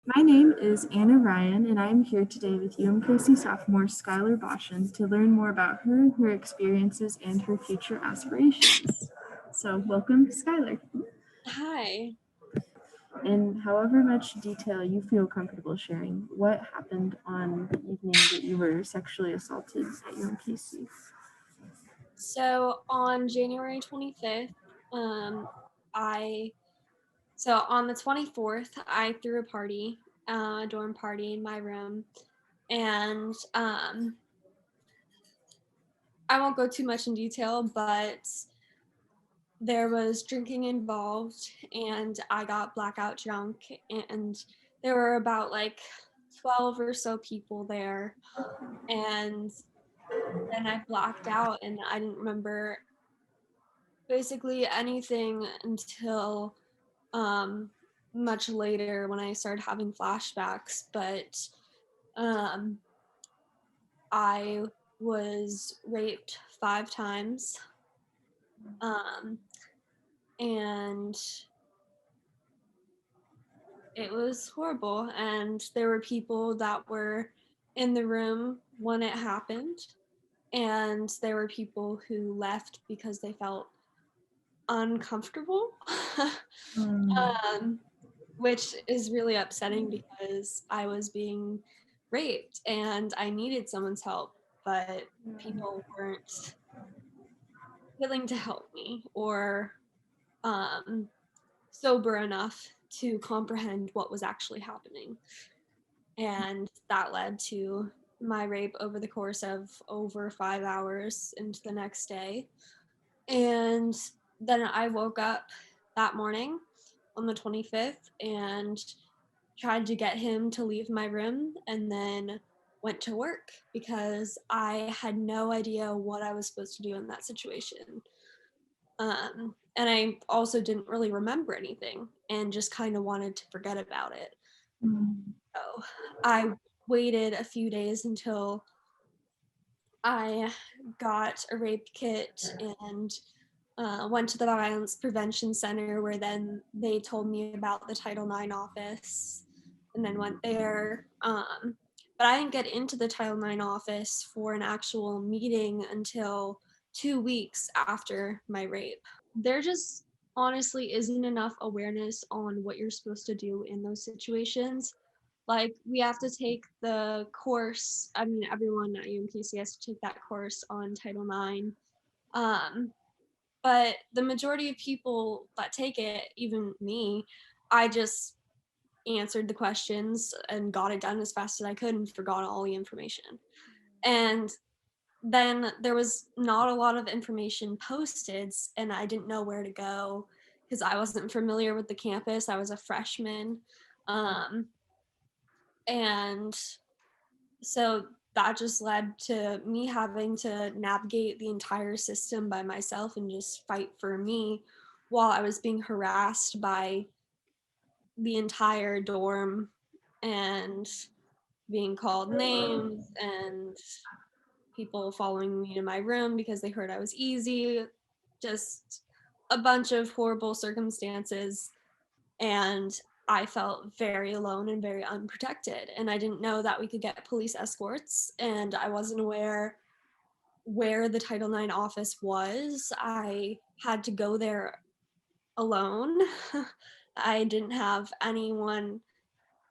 My name is Anna Ryan, and I am here today with UMKC sophomore Skyler Boschen to learn more about her experiences, and her future aspirations. So, welcome, Skyler. Hi. In however much detail you feel comfortable sharing, what happened on the evening that you were sexually assaulted at UMKC? So on January 25th, I on the 24th, I threw a party, a dorm party in my room, and I won't go too much in detail, but there was drinking involved, and I got blackout drunk, and there were about like 12 or so people there, and then I blacked out, and I didn't remember basically anything until um, much later when I started having flashbacks. But um, I was raped 5 times, um, and it was horrible. And there were people that were in the room when it happened, and there were people who left because they felt uncomfortable. um, which is really upsetting because I was being raped and I needed someone's help, but people weren't willing to help me or um, sober enough to comprehend what was actually happening. And that led to my rape over the course of over 5 hours into the next day. And then I woke up that morning on the 25th and tried to get him to leave my room and then went to work because I had no idea what I was supposed to do in that situation. And I also didn't really remember anything and just kind of wanted to forget about it. So I waited a few days until I got a rape kit and went to the Violence Prevention Center, where then they told me about the Title IX office and then went there. But I didn't get into the Title IX office for an actual meeting until 2 weeks after my rape. There just honestly isn't enough awareness on what you're supposed to do in those situations. Like, we have to take the course. I mean, everyone at UMKC has to take that course on Title IX. Um, but the majority of people that take it, even me, I just answered the questions and got it done as fast as I could and forgot all the information. And then there was not a lot of information posted, and I didn't know where to go because I wasn't familiar with the campus. I was a freshman. Um, and so that just led to me having to navigate the entire system by myself and just fight for me while I was being harassed by the entire dorm and being called names and people following me to my room because they heard I was easy. Just a bunch of horrible circumstances. And I felt very alone and very unprotected. And I didn't know that we could get police escorts, and I wasn't aware where the Title IX office was. I had to go there alone. I didn't have anyone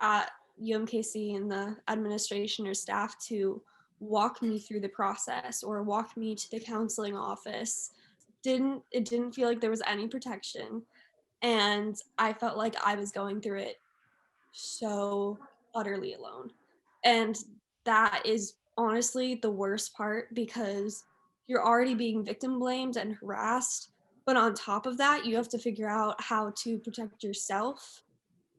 at UMKC in the administration or staff to walk me through the process or walk me to the counseling office. It didn't feel like there was any protection, and I felt like I was going through it so utterly alone. And that is honestly the worst part because you're already being victim blamed and harassed. But on top of that, you have to figure out how to protect yourself.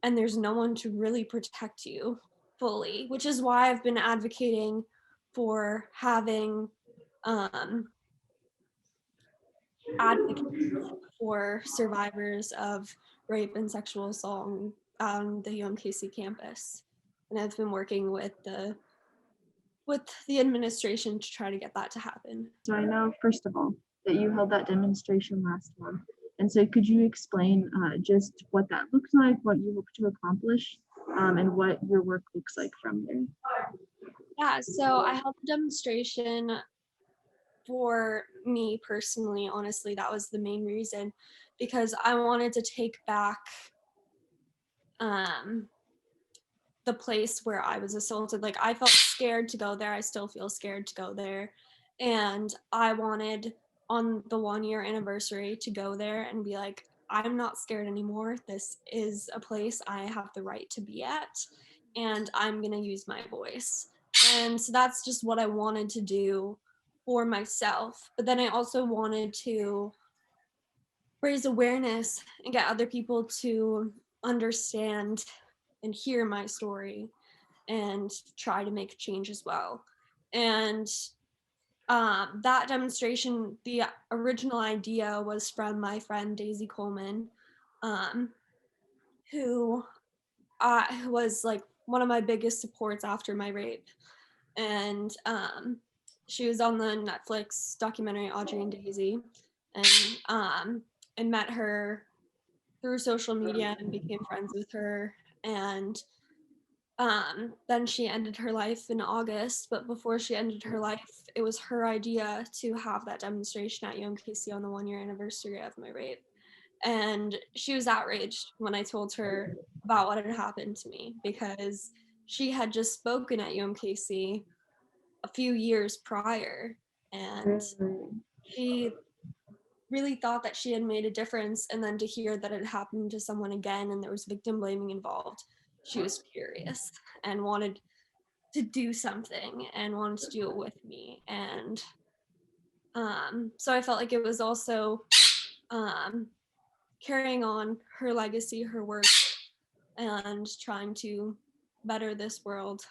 And there's no one to really protect you fully, which is why I've been advocating for having um, advocates for survivors of rape and sexual assault on the UMKC campus. And I've been working with the administration to try to get that to happen. So, I know, first of all, that you held that demonstration last month. And so, could you explain just what that looks like, what you hope to accomplish? and what your work looks like from there. Yeah, so I held a demonstration for me personally. Honestly, that was the main reason, because I wanted to take back um, the place where I was assaulted. Like, I felt scared to go there. I still feel scared to go there. And I wanted on the 1 year anniversary to go there and be like, I'm not scared anymore. This is a place I have the right to be at, and I'm going to use my voice. And so that's just what I wanted to do for myself. But then I also wanted to raise awareness and get other people to understand and hear my story and try to make a change as well. And that demonstration, the original idea was from my friend Daisy Coleman, um, who was like one of my biggest supports after my rape. And she was on the Netflix documentary Audrey and Daisy. And I met her through social media and became friends with her. And then she ended her life in August, but before she ended her life, it was her idea to have that demonstration at UMKC on the 1 year anniversary of my rape. And she was outraged when I told her about what had happened to me, because she had just spoken at UMKC a few years prior, and she really thought that she had made a difference. And then to hear that it happened to someone again and there was victim blaming involved, she was furious and wanted to do something and wanted to do it with me. And so I felt like it was also carrying on her legacy, her work, and trying to better this world.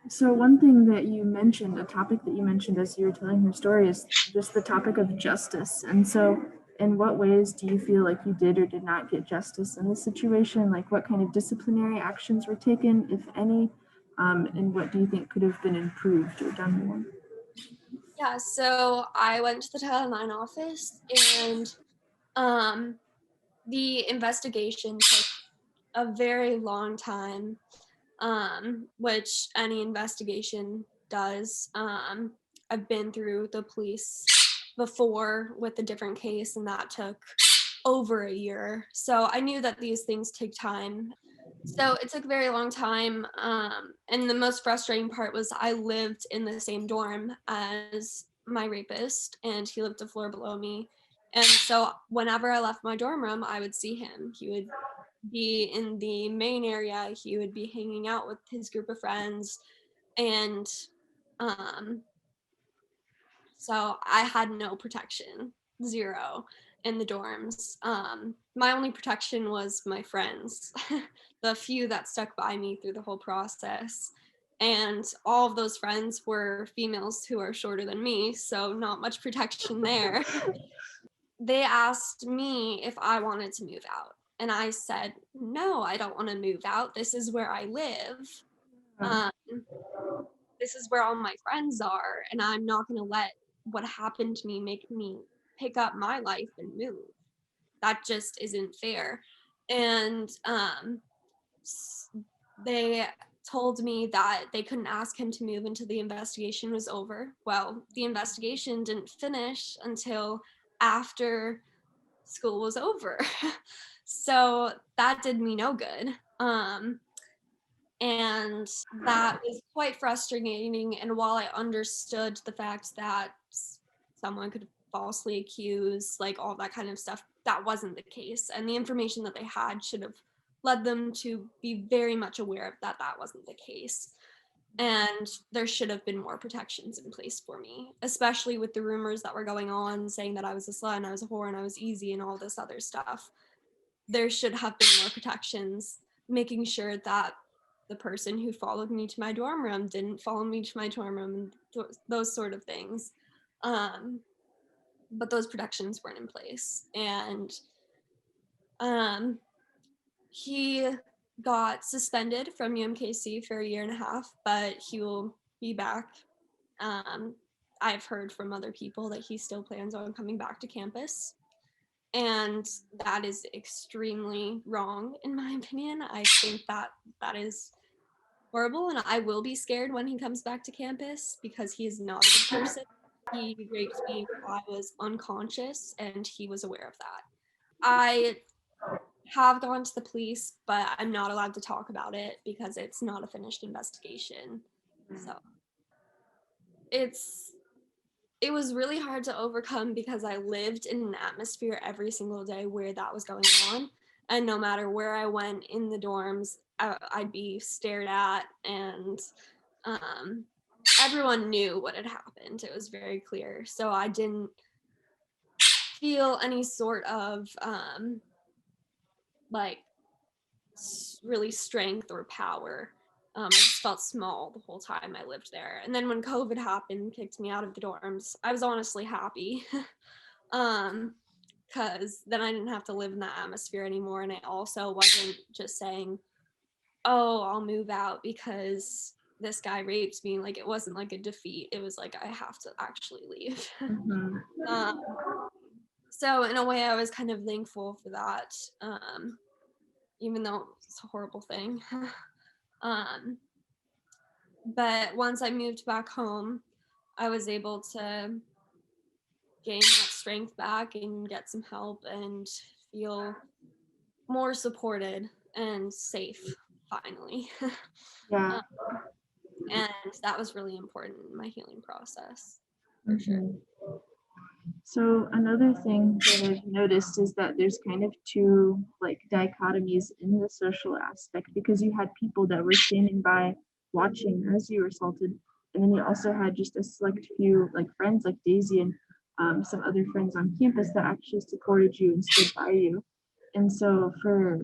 So one thing that you mentioned, a topic that you mentioned as you were telling her story, is just the topic of justice. And so in what ways do you feel like you did or did not get justice in this situation? Like, what kind of disciplinary actions were taken, if any, and what do you think could have been improved or done more? Yeah, so I went to the Title IX office, and the investigation took a very long time, which any investigation does. I've been through the police before with a different case, and that took over a year. So I knew that these things take time. So it took a very long time. And the most frustrating part was I lived in the same dorm as my rapist, and he lived a floor below me. And so whenever I left my dorm room, I would see him. He would be in the main area. He would be hanging out with his group of friends. And um, so I had no protection, zero, in the dorms. My only protection was my friends, the few that stuck by me through the whole process. And all of those friends were females who are shorter than me, so not much protection there. They asked me if I wanted to move out. And I said, no, I don't want to move out. This is where I live. Um, this is where all my friends are. And I'm not going to let what happened to me make me pick up my life and move. That just isn't fair. And they told me that they couldn't ask him to move until the investigation was over. Well, the investigation didn't finish until after school was over. So that did me no good. And that was quite frustrating. And while I understood the fact that someone could falsely accuse, like all that kind of stuff, that wasn't the case. And the information that they had should have led them to be very much aware of that wasn't the case. And there should have been more protections in place for me, especially with the rumors that were going on saying that I was a slut and I was a whore and I was easy and all this other stuff. There should have been more protections, making sure that the person who followed me to my dorm room didn't follow me to my dorm room and those sort of things. But those protections weren't in place. And he got suspended from UMKC for a year and a half, but he will be back. I've heard from other people that he still plans on coming back to campus. And that is extremely wrong, in my opinion. I think that is horrible, and I will be scared when he comes back to campus because he is not a good person. He raped me while I was unconscious, and he was aware of that. I have gone to the police, but I'm not allowed to talk about it because it's not a finished investigation. So it was really hard to overcome because I lived in an atmosphere every single day where that was going on. And no matter where I went in the dorms, I'd be stared at, and everyone knew what had happened. It was very clear. So I didn't feel any sort of like really strength or power. I just felt small the whole time I lived there. And then when COVID happened, kicked me out of the dorms, I was honestly happy. Because then I didn't have to live in that atmosphere anymore. And I also wasn't just saying, oh, I'll move out because this guy raped me. Like, it wasn't like a defeat. It was like, I have to actually leave. So in a way, I was kind of thankful for that, even though it's a horrible thing. But once I moved back home, I was able to gain that strength back and get some help and feel more supported and safe finally. Yeah. And that was really important in my healing process, for sure. So another thing that I've noticed is that there's kind of two like dichotomies in the social aspect, because you had people that were standing by watching as you were assaulted, and then you also had just a select few like friends like Daisy and some other friends on campus that actually supported you and stood by you. And so for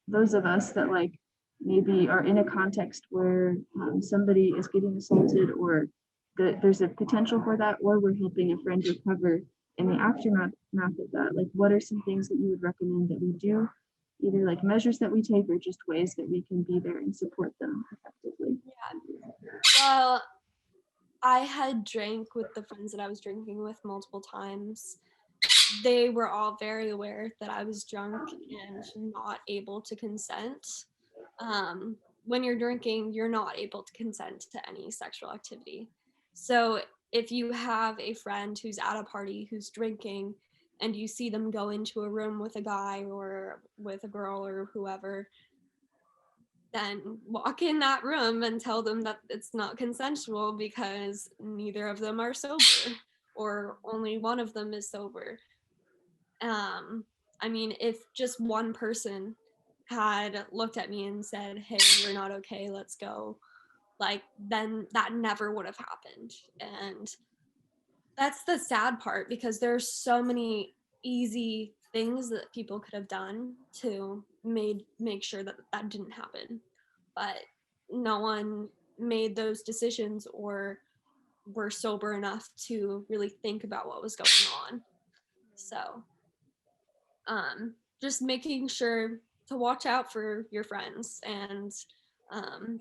those of us that like maybe are in a context where somebody is getting assaulted, or there's a potential for that, or we're helping a friend recover in the aftermath of that, like what are some things that you would recommend that we do, either like measures that we take or just ways that we can be there and support them effectively? Well, I had drank with the friends that I was drinking with multiple times. They were all very aware that I was drunk and not able to consent. When you're drinking, you're not able to consent to any sexual activity. So if you have a friend who's at a party who's drinking and you see them go into a room with a guy or with a girl or whoever, then walk in that room and tell them that it's not consensual because neither of them are sober or only one of them is sober. I mean, if just one person had looked at me and said, hey, you're not okay, let's go, like, then that never would have happened. And that's the sad part, because there's so many easy things that people could have done to make sure that that didn't happen, but no one made those decisions or were sober enough to really think about what was going on. So just making sure to watch out for your friends and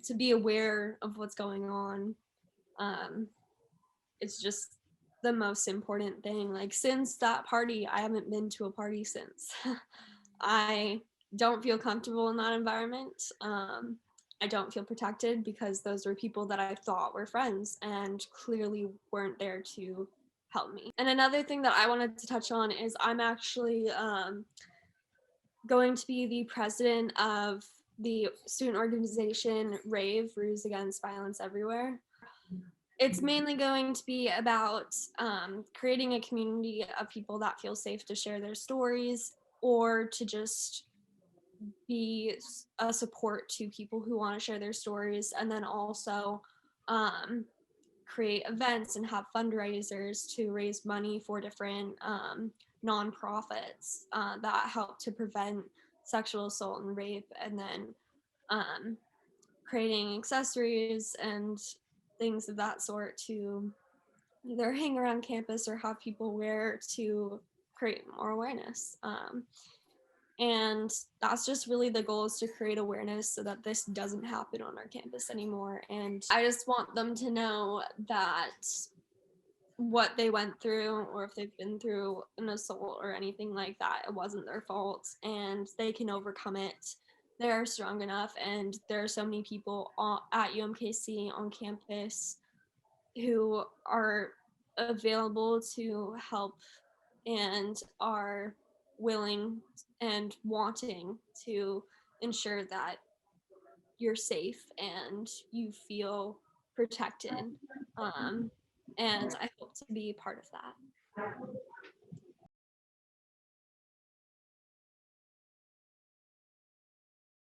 to be aware of what's going on. It's just the most important thing. Like, since that party, I haven't been to a party since. I don't feel comfortable in that environment. I don't feel protected because those were people that I thought were friends and clearly weren't there to help me. And another thing that I wanted to touch on is I'm actually going to be the president of the student organization RAVE, Roos Against Violence Everywhere. It's mainly going to be about creating a community of people that feel safe to share their stories, or to just be a support to people who want to share their stories, and then also create events and have fundraisers to raise money for different nonprofits that help to prevent sexual assault and rape, and then creating accessories and things of that sort to either hang around campus or have people wear to create more awareness. And that's just really the goal, is to create awareness so that this doesn't happen on our campus anymore. And I just want them to know that what they went through or if they've been through an assault or anything like that. It wasn't their fault and they can overcome it. They're strong enough, and there are so many people at UMKC on campus who are available to help and are willing and wanting to ensure that you're safe and you feel protected. Um, and I hope to be part of that.